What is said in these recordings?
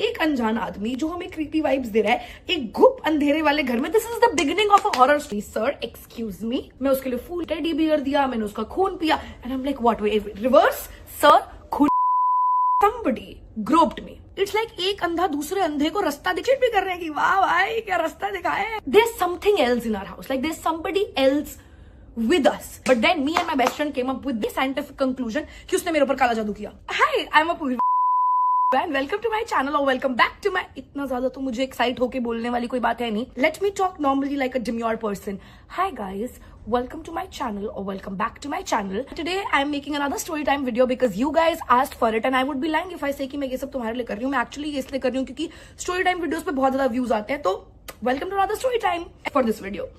एक अनजान आदमी जो हमें क्रीपी वाइब्स दे रहा है एक गुप्त अंधेरे वाले घर में। This is the beginning of a horror story. Sir excuse me, मैं उसके लिए फूल टेडी बियर दिया, मैंने उसका खून पिया and I am like what way reverse sir खून। somebody groped me. It's like एक अंधा दूसरे अंधे को रास्ता दिखेट भी कर रहे हैं कि वाह भाई क्या रास्ता दिखाया है। There's something else in our house, like there's somebody else with us. But then me and my best friend came up with the scientific conclusion कि उसने मेरे ऊपर काला जादू किया। Hi, I'm Apurva and welcome to my channel or welcome back to my। इतना ज्यादा तो मुझे एक्साइट होके बोलने वाली कोई बात है नहीं। Let me talk normally like a demure person. Hi guys, welcome to my channel or welcome back to my channel. Today I'm making another story time video because you guys asked for it and I would be lying if I say कि मैं ये सब तुम्हारे लिए कर रही हूँ। मैं एक्चुअली ये इसलिए कर रही हूँ क्योंकि स्टोरी टाइम वीडियोस पे बहुत ज्यादा व्यूज आते हैं। तो welcome to another story time for this video.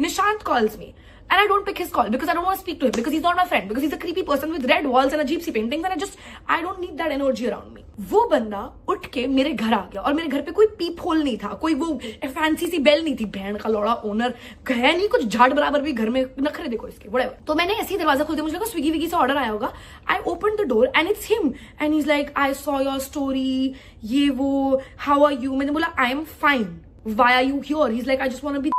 Nishant calls me and I don't pick his call because I don't want to speak to him because he's not my friend, because he's a creepy person with red walls and अजीब सी paintings and I don't need that energy around me. वो बंदा उठ के मेरे घर आ गया और मेरे घर पे कोई पीप होल नहीं था, कोई वो फैंसी सी बेल नहीं थी। बहन का लौड़ा ओनर है नहीं, कुछ झाड़ बराबर भी घर में नखरे देखो इसके whatever। तो मैंने ऐसे ही दरवाजा खोल दिया, मुझे लगा स्विगी विगी से ऑर्डर आया होगा। I open the door and it's him and he is like I saw your story, ये वो, हाउ आर यू। मैंने बोला I am fine, why are you here. He is like I just want to be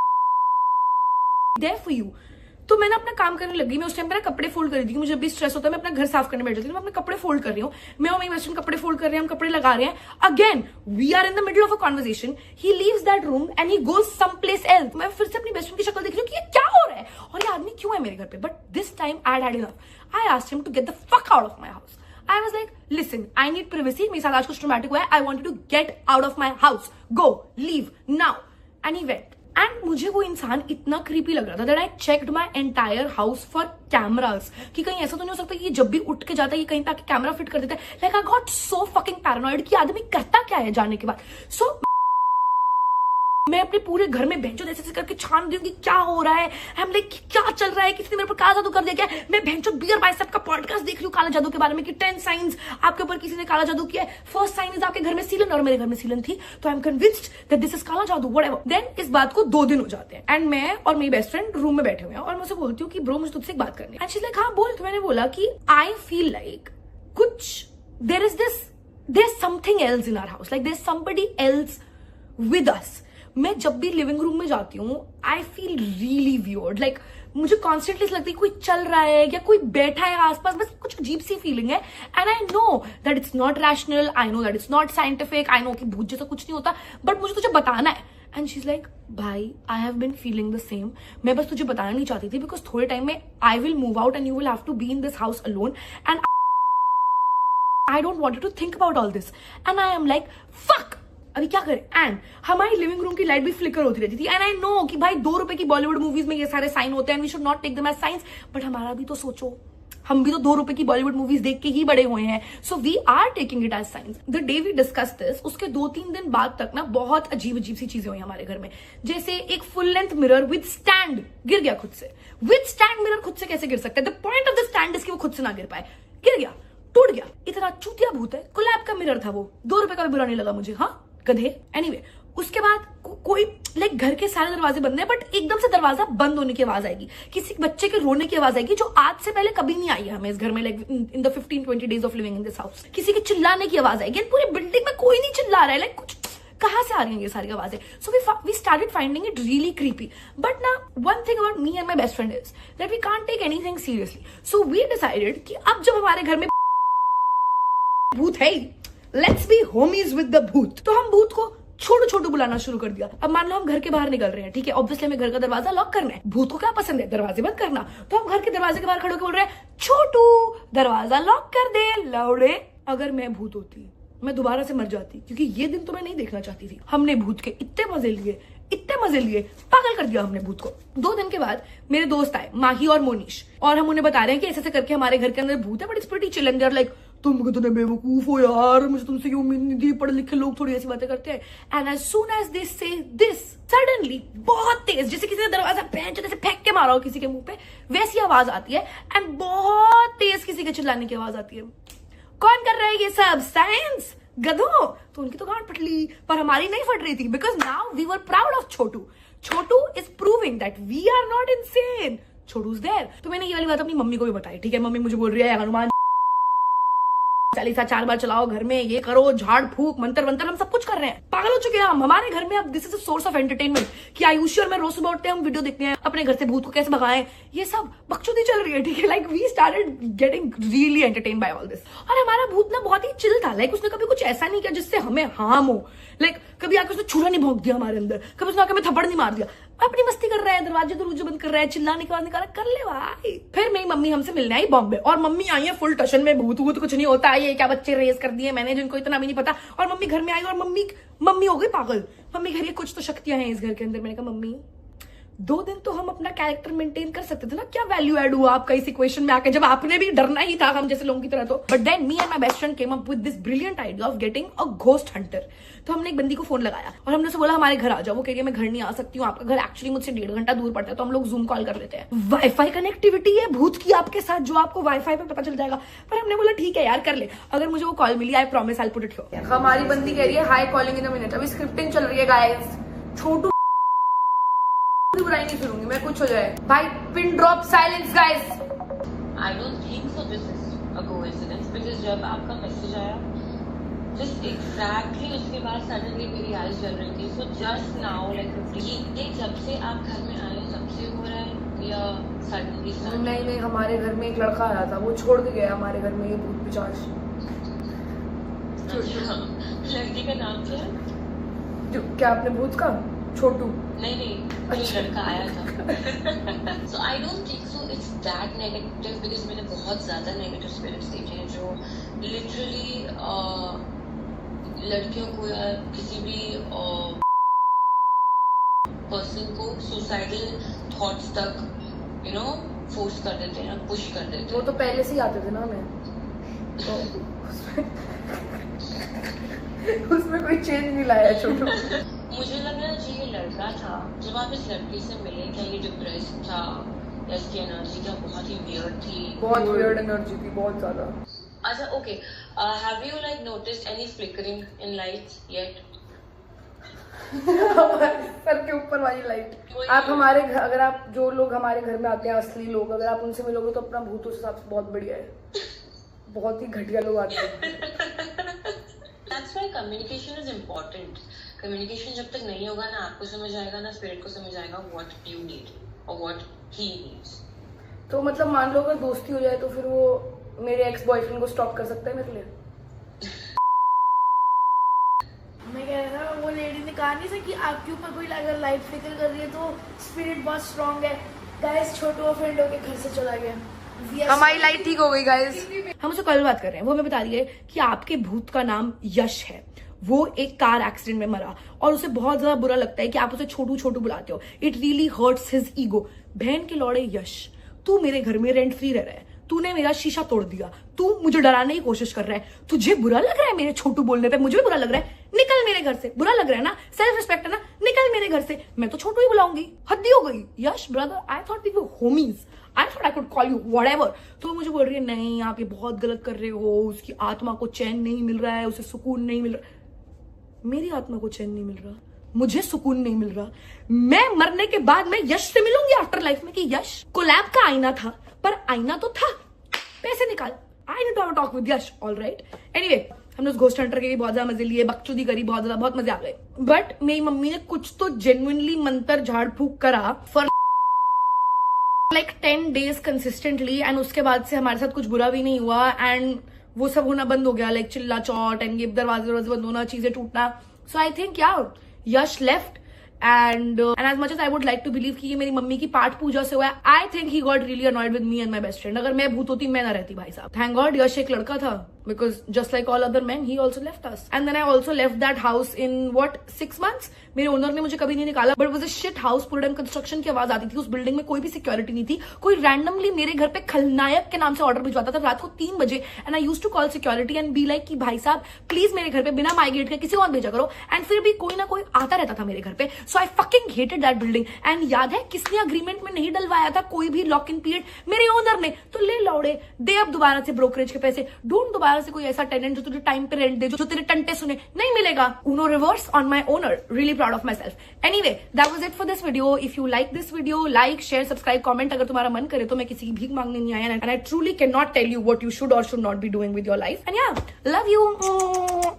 there for you. तो मैंने अपना काम करने लगी। मैं उस टाइम पर कपड़े फोल्ड कर रही थी, मुझे भी स्ट्रेस होता है, मैं अपना घर साफ करने बैठ जाती हूँ। मैं अपने कपड़े फोल्ड कर रही हूँ, मैं और मेरी बेस्ट फ्रेंड कपड़े फोल्ड कर रहे हैं, हम कपड़े लगा रहे हैं। Again we are in the middle of a conversation, he leaves that room and he goes some place else. मैं फिर से अपनी बेस्ट फ्रेंड की शक्ल देख रही हूँ कि ये क्या हो रहा है और ये आदमी क्यों है मेरे घर पे। But this time I had enough. I asked him to get the fuck out of my house. I was like, listen, I need privacy. मेरे साथ आज कुछ ट्रॉमेटिक हुआ है। I want you to get out of my house. Go, leave now. And he went. And मुझे वो इंसान इतना क्रीपी लग रहा था that I checked my entire house for cameras कि कहीं ऐसा तो नहीं हो सकता कि ये जब भी उठ के जाता है ये कहीं पे आके कैमरा फिट कर देता है। Like I got so fucking paranoid कि आदमी करता क्या है जाने के बाद। So मैं अपने पूरे घर में बेंचो जैसे करके छान रही हूँ कि क्या हो रहा है। हम लाइक क्या चल रहा है, किसी ने मेरे ऊपर काला जादू कर दिया क्या। मैं बेंचो बियर बाइसेप का पॉडकास्ट देख रही हूँ काला जादू के बारे में कि 10 साइंस आपके ऊपर किसी ने काला जादू किया है। फर्स्ट साइन इज आपके घर में सीलन और मेरे घर में सीलन थी, तो I am convinced that this is काला जादू व्हाटएवर। देन इस बात को 2 दिन हो जाते हैं एंड मैं और मेरी बेस्ट फ्रेंड रूम में बैठे हुए हैं और मैं उसे बोलती हूँ कि ब्रो मुझे तुझसे एक बात करनी है। एंड शी इज लाइक हाँ बोल। तो मैंने बोला कि आई फील लाइक कुछ there is something else in our house, like there is somebody else with us. मैं जब भी लिविंग रूम में जाती हूँ I feel really weird, like मुझे कॉन्स्टेंटली लगता है कोई चल रहा है या कोई बैठा है आसपास, बस कुछ अजीब सी फीलिंग है। And I know that it's not rational, I know that it's not scientific, I know कि भूत जैसा कुछ नहीं होता, बट मुझे तुझे बताना है। एंड शी इज लाइक भाई I have been feeling the same, मैं बस तुझे बताना नहीं चाहती थी बिकॉज थोड़े टाइम में I will move out and you will have to be in this house alone and I don't want to think about all this. And I am like fuck अभी क्या करें। एंड हमारी living room की light भी flicker होती रहती थी and I know कि भाई 2 रुपए की बॉलीवुड मूवीज में ये सारे साइन होते हैं, we should not take them as science, but हमारा भी तो सोचो, हम भी तो 2 रुपए की बॉलीवुड मूवीज देख के ही बड़े हुए हैं, so we are taking it as science. The day we discuss this, उसके 2-3 दिन बाद तक ना बहुत अजीब सी चीजें हुई हमारे घर में। जैसे एक full length mirror with stand गिर गया खुद से। विद स्टैंड मिरर खुद से कैसे गिर सकता है? The point of the stand is कि वो खुद से ना गिर पाए, गिर गया, टूट गया। इतना चूतिया भूत है, कोलैब का मिरर था वो, 2 रुपए का भी बुरा नहीं लगा मुझे, हाँ गधे। एनीवे उसके बाद कोई लाइक घर के सारे दरवाजे बंद है बट एकदम से दरवाजा बंद होने की आवाज आएगी, किसी बच्चे के रोने की आवाज आएगी जो आज से पहले कभी नहीं आई है हमें इस घर में, like in the 15-20 days of living in this house. किसी के चिल्लाने की आवाज आएगी, पूरी बिल्डिंग में कोई नहीं चिल्ला रहा है, लाइक कुछ कहां से आ रही है ये सारी आवाजें। So we started finding it really creepy. But ना one thing about me and my best friend is that we can't take anything seriously. So we decided कि अब जब हमारे घर में भूत है, let's be homies with the भूत। तो हम भूत को छोटू छोटू बुलाना शुरू कर दिया। अब मान लो हम घर के बाहर निकल रहे हैं, ठीक है, ऑब्वियसली हमें घर का दरवाजा लॉक करना है। भूत को क्या पसंद है? दरवाजे बंद करना। तो हम घर के दरवाजे के बाहर खड़े होकर बोल रहे हैं छोटू दरवाजा लॉक कर दे लौड़े। अगर मैं भूत होती मैं दोबारा से मर जाती क्योंकि ये दिन तो मैं नहीं देखना चाहती थी। हमने भूत के इतने मजे लिए, पागल कर दिया हमने भूत को। 2 दिन के बाद मेरे दोस्त आए, माही और मोनीश, और हम उन्हें बता रहे हैं कि ऐसे करके हमारे घर के अंदर भूत है, but it's pretty chill and they are like तुम कितने बेवकूफ हो यार, मुझे तुमसे क्यों उम्मीद नहीं थी, पढ़े लिखे लोग थोड़ी ऐसी बातें करते हैं। And as soon as they say this suddenly बहुत तेज, जैसे किसी ने दरवाजा बेंच जैसे फेंक के मारा हो किसी के मुंह पे, वैसी आवाज आती है एंड बहुत तेज किसी के चिल्लाने की आवाज आती है। कौन कर रहा है ये सब? साइंस गधो। तो उनकी तो गांड फट ली पर हमारी नहीं फट रही थी because now we were proud of Chhotu. Chhotu is proving that we are not insane, Chhotu is there. तो मैंने ये वाली बात अपनी मम्मी को भी बताई, ठीक है, मम्मी मुझे बोल रही है हनुमान चालीसा 4 बार चलाओ घर में, ये करो, झाड़ फूक, मंत्र वंत्र, हम सब कुछ कर रहे हैं। पागल हो चुके हैं हम। हमारे घर में अब this is a source of entertainment कि आयुषी और मैं रोज सुबह उठते हैं, हम वीडियो देखते हैं अपने घर से भूत को कैसे भगाएं, ये सब बकचोदी चल रही है, ठीक है। Like we started getting really entertain by all this. और हमारा भूत ना बहुत ही चिल था। लाइक उसने कभी कुछ ऐसा नहीं किया जिससे हमें हार्म हो। लाइक कभी आके उसने छुरा नहीं भोंक दिया हमारे अंदर, कभी उसने आके हमें थप्पड़ नहीं मार दिया। अपनी मस्ती कर रहा है, दरवाजे दरवाजे बंद कर रहा है, चिल्लाने के बाद निकाला, कर ले भाई। फिर मेरी मम्मी हमसे मिलने आई बॉम्बे, और मम्मी आई है फुल टशन में, भूत वूत कुछ नहीं होता, ये क्या बच्चे रेस कर दिए मैंने जिनको इतना भी नहीं पता। और मम्मी घर में आई और मम्मी हो गई पागल। मम्मी घर, ये कुछ तो शक्तियां हैं इस घर के अंदर। मैंने कहा मम्मी 2 दिन तो हम अपना कैरेक्टर मेंटेन कर सकते थे ना, क्या वैल्यू एड हुआ आपका इस इक्वेशन में आके, जब आपने भी डरना ही था हम जैसे लोगों की तरह। तो but than me and my best friend came up with this brilliant idea of getting a ghost Hunter. तो हमने एक बंदी को फोन लगाया और हमने उसे बोला हमारे घर आ जाओ। वो कह रही है मैं घर नहीं आ सकती हूँ, आपका घर एक्चुअली मुझसे 1.5 घंटा दूर पड़ता है, तो हम लोग जूम कॉल कर लेते हैं। वाईफाई कनेक्टिविटी है भूत की आपके साथ, जो आपको वाईफाई पे पता चल जाएगा। पर हमने बोला ठीक है यार कर ले, अगर मुझे वो कॉल मिली I promise I put it here. हमारी बंदी कह रही है hi calling in a minute. अभी स्क्रिप्टिंग चल रही है गाइस। छोटू बुराई नहीं सुनूंगी मैं, कुछ हो जाए भाई। Pin drop silence guys. I don't think so this is a coincidence because जब आपका मैसेज आया just exactly उसके बाद suddenly मेरी आईज जल रही थी। So just now like 50 ये जब से आप घर में आए तब से हो रहा है या suddenly? नहीं हमारे घर में एक लड़का आया था, वो छोड़ के गया हमारे घर में ये भूत पिशाच। लड़की का नाम क्या है? जो क्या आपने भूत का? छोटू। नहीं अच्छा। लड़का आया था। So I don't think so it's that negative because मैंने बहुत ज्यादा negative spirits देखे हैं जो literally लड़कियों को या किसी भी पर्सन को suicidal thoughts तक you know force कर देते हैं, push कर देते हैं। वो तो पहले से ही आते थे ना हमें, तो उसमें कोई चेंज नहीं लाया छोटू। मुझे लग रहा है ये लड़का था। जब आप इस लड़की से मिले क्या ये डिप्रेस्ड था या इसकी एनर्जी क्या बहुत ही वियर्ड थी? बहुत वियर्ड एनर्जी थी, बहुत ज्यादा। अच्छा okay, have you like noticed any flickering in lights yet? Sir के ऊपर वाली लाइट। आप हमारे घर, अगर आप जो लोग हमारे घर में आते हैं असली लोग, अगर आप उनसे मिलोगे तो अपना भूत उस हिसाब से बहुत बढ़िया है। बहुत ही घटिया लोग आते हैं। That's why communication is important. Communication जब तक नहीं होगा ना आपको समझ आएगा ना स्पिरिट को समझ आएगा what you need or what he needs. तो मतलब मान लो अगर दोस्ती हो जाए तो फिर वो मेरे एक्स बॉयफ्रेंड को स्टॉप कर सकता है मेरे लिए? मैं कह रहा था वो लेडी ने कहा नहीं था कि आपके ऊपर कोई अगर लाइट फ्लिकर कर रही है तो स्पिरिट बहुत स्ट्रांग है। गाइस छोटू ऑफेंड होके घर से चला गया, हमारी लाइट ठीक हो गई गाइस। हम उससे कल बात कर रहे हैं, वो हमें बता रही है कि आपके भूत का नाम यश है। वो एक कार एक्सीडेंट में मरा और उसे बहुत ज्यादा बुरा लगता है कि आप उसे छोटू छोटू बुलाते हो। It really hurts his ego. बहन के लौड़े यश, तू मेरे घर में रेंट फ्री रह रहा है, तूने मेरा शीशा तोड़ दिया, तू मुझे डराने की कोशिश कर रहा है, तुझे बुरा लग रहा है मेरे छोटू बोलने पे? मुझे भी बुरा लग रहा है, निकल मेरे घर से। बुरा लग रहा है ना, सेल्फ रिस्पेक्ट है ना, निकल मेरे घर से। मैं तो छोटू ही बुलाऊंगी, हद्दी हो गई। Yash brother, I thought we were homies, I thought I could call you whatever. तो मुझे बोल रही है नहीं आप ये बहुत गलत कर रहे हो, उसकी आत्मा को चैन नहीं मिल रहा है, उसे सुकून नहीं मिल रहा। मेरी आत्मा को चैन नहीं मिल रहा, मुझे सुकून नहीं मिल रहा। मैं मरने के बाद मैं यश से मिलूंगी आफ्टर लाइफ में कि यश कोलैब का आईना था, पर आईना तो था, पैसे निकाल। I need to talk with Yash, alright. Anyway हमने उस घोस्ट हंटर के भी बहुत ज्यादा मजे लिए, बकचोदी करी बहुत ज्यादा, बहुत मजे आ गए। बट मेरी मम्मी ने कुछ तो जेन्युइनली मंत्र झाड़ फूक करा for like 10 days consistently, and उसके बाद से हमारे साथ कुछ बुरा भी नहीं हुआ एंड वो सब होना बंद हो गया, लाइक चिल्ला चौट एंड ये दरवाजे बंद होना, चीजें टूटना। सो आई थिंक यार Yash left and as much as I would like to believe कि ये मेरी मम्मी की पाठ पूजा से हुआ है, I think he got really annoyed with me and my best friend. अगर मैं भूत होती मैं ना रहती भाई साहब। थैंक गॉड यश एक लड़का था, because just like all other man he also left us and then I also left that house in what 6 months। मेरे ओनर ने मुझे कभी नहीं निकाला, but was a shit house. पूरे टाइम कंस्ट्रक्शन की आवाज आती थी, उस बिल्डिंग में कोई भी सिक्योरिटी नहीं थी। कोई रैंडमली मेरे घर पे खलनायक के नाम से ऑर्डर भिजवाता था रात को 3 बजे, and I used to call security and be like कि भाई साहब प्लीज मेरे घर पे बिना माई गेट के किसी और भेजा करो, एंड फिर भी कोई ना कोई आता रहता था मेरे घर पे। So I fucking hated that building. And याद है किसने अग्रीमेंट में नहीं डलवाया था कोई भी लॉक इन पीरियड? मेरे ओनर ने। तो ले लौड़े, दे अब दोबारा से ब्रोकरेज के पैसे, ढूंढ दोबारा बाहर से कोई ऐसा टेनेंट जो तुझे टाइम पे रेंट दे, जो तेरे टंटे सुने, नहीं मिलेगा। Uno reverse on my owner. Really proud of myself. Anyway, that was it for this video. If you like this video, like, share, subscribe, comment. अगर तुम्हारा मन करे तो मैं किसी की भीख मांगने नहीं आया, and I truly cannot tell you what you should or should not be doing with your life. And yeah, love you.